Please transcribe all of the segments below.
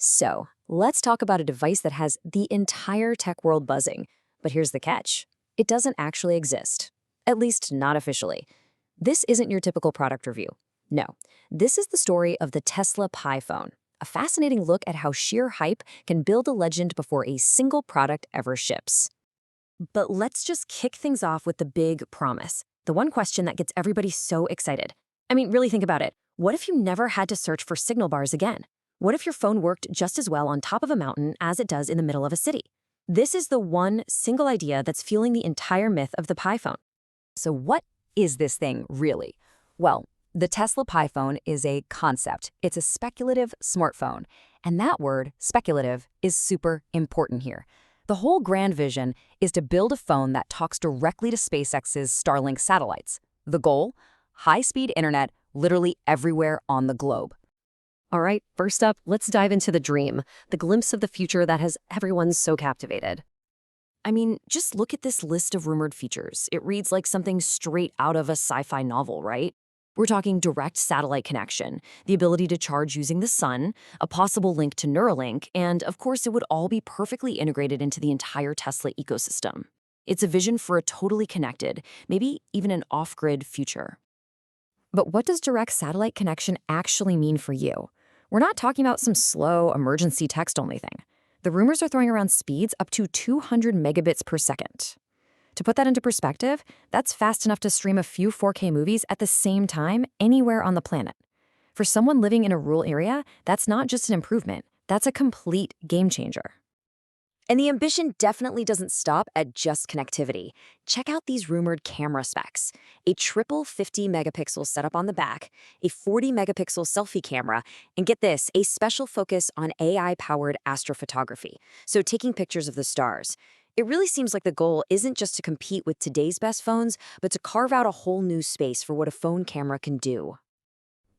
So, let's talk about a device that has the entire tech world buzzing. But here's the catch. It doesn't actually exist. At least not officially. This isn't your typical product review. No, this is the story of the Tesla Pi phone, a fascinating look at how sheer hype can build a legend before a single product ever ships. But let's just kick things off with the big promise, the one question that gets everybody so excited. I mean, really think about it. What if you never had to search for signal bars again? What if your phone worked just as well on top of a mountain as it does in the middle of a city? This is the one single idea that's fueling the entire myth of the Pi phone. So what is this thing really? Well, the Tesla Pi phone is a concept. It's a speculative smartphone. And that word, speculative, is super important here. The whole grand vision is to build a phone that talks directly to SpaceX's Starlink satellites. The goal? High-speed internet literally everywhere on the globe. All right, first up, let's dive into the dream, the glimpse of the future that has everyone so captivated. I mean, just look at this list of rumored features. It reads like something straight out of a sci-fi novel, right? We're talking direct satellite connection, the ability to charge using the sun, a possible link to Neuralink, and of course it would all be perfectly integrated into the entire Tesla ecosystem. It's a vision for a totally connected, maybe even an off-grid future. But what does direct satellite connection actually mean for you? We're not talking about some slow emergency text-only thing. The rumors are throwing around speeds up to 200 megabits per second. To put that into perspective, that's fast enough to stream a few 4K movies at the same time anywhere on the planet. For someone living in a rural area, that's not just an improvement, that's a complete game changer. And the ambition definitely doesn't stop at just connectivity. Check out these rumored camera specs. A triple 50-megapixel setup on the back, a 40-megapixel selfie camera, and get this, a special focus on AI-powered astrophotography, so taking pictures of the stars. It really seems like the goal isn't just to compete with today's best phones, but to carve out a whole new space for what a phone camera can do.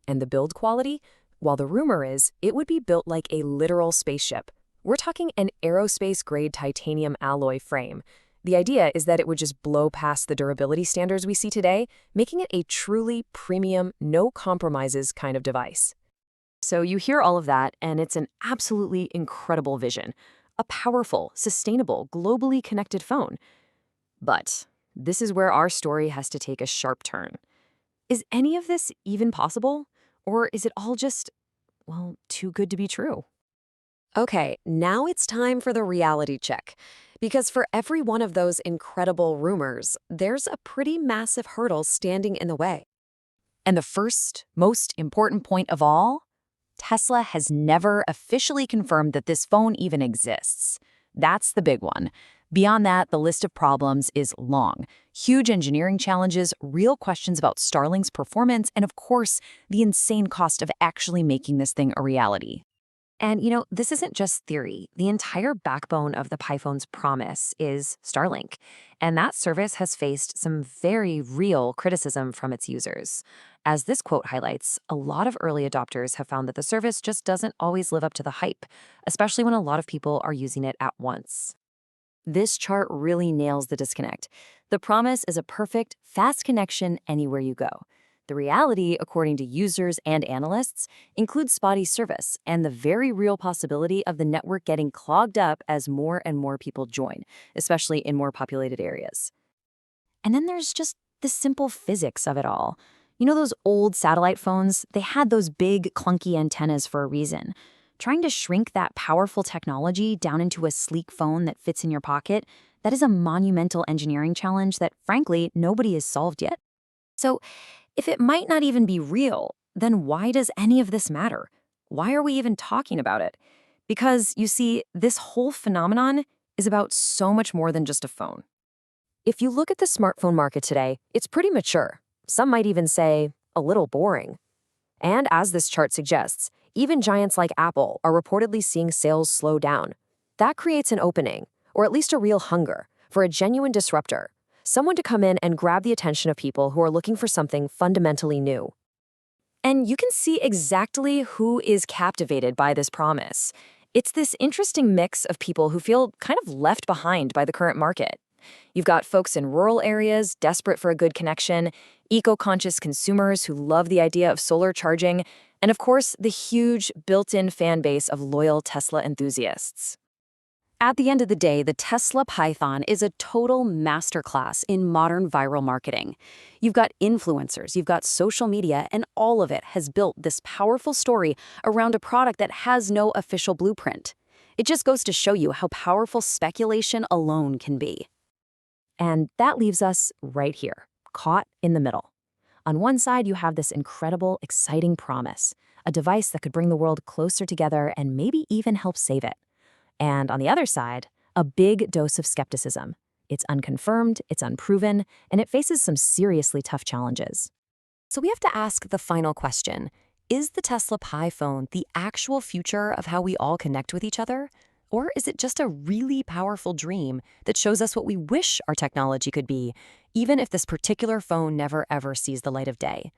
And the build quality? While the rumor is, it would be built like a literal spaceship. We're talking an aerospace-grade titanium alloy frame. The idea is that it would just blow past the durability standards we see today, making it a truly premium, no-compromises kind of device. So you hear all of that, and it's an absolutely incredible vision. A powerful, sustainable, globally connected phone. But this is where our story has to take a sharp turn. Is any of this even possible? Or is it all just, well, too good to be true? Okay, now it's time for the reality check. Because for every one of those incredible rumors, there's a pretty massive hurdle standing in the way. And the first, most important point of all, Tesla has never officially confirmed that this phone even exists. That's the big one. Beyond that, the list of problems is long. Huge engineering challenges, real questions about Starlink's performance, and of course, the insane cost of actually making this thing a reality. And, this isn't just theory. The entire backbone of the Pi phone's promise is Starlink. And that service has faced some very real criticism from its users. As this quote highlights, a lot of early adopters have found that the service just doesn't always live up to the hype, especially when a lot of people are using it at once. This chart really nails the disconnect. The promise is a perfect, fast connection anywhere you go. The reality, according to users and analysts, includes spotty service and the very real possibility of the network getting clogged up as more and more people join, especially in more populated areas. And then there's just the simple physics of it all. Those old satellite phones, they had those big, clunky antennas for a reason. Trying to shrink that powerful technology down into a sleek phone that fits in your pocket, that is a monumental engineering challenge that, frankly, nobody has solved yet. So, if it might not even be real, then why does any of this matter? Why are we even talking about it? Because, you see, this whole phenomenon is about so much more than just a phone. If you look at the smartphone market today, it's pretty mature. Some might even say, a little boring. And as this chart suggests, even giants like Apple are reportedly seeing sales slow down. That creates an opening, or at least a real hunger, for a genuine disruptor. Someone to come in and grab the attention of people who are looking for something fundamentally new. And you can see exactly who is captivated by this promise. It's this interesting mix of people who feel kind of left behind by the current market. You've got folks in rural areas desperate for a good connection, eco-conscious consumers who love the idea of solar charging, And of course, the huge built-in fan base of loyal Tesla enthusiasts. At the end of the day, the Tesla Python is a total masterclass in modern viral marketing. You've got influencers, you've got social media, and all of it has built this powerful story around a product that has no official blueprint. It just goes to show you how powerful speculation alone can be. And that leaves us right here, caught in the middle. On one side, you have this incredible, exciting promise, a device that could bring the world closer together and maybe even help save it. And on the other side, a big dose of skepticism. It's unconfirmed, it's unproven, and it faces some seriously tough challenges. So we have to ask the final question. Is the Tesla Pi phone the actual future of how we all connect with each other? Or is it just a really powerful dream that shows us what we wish our technology could be, even if this particular phone never ever sees the light of day?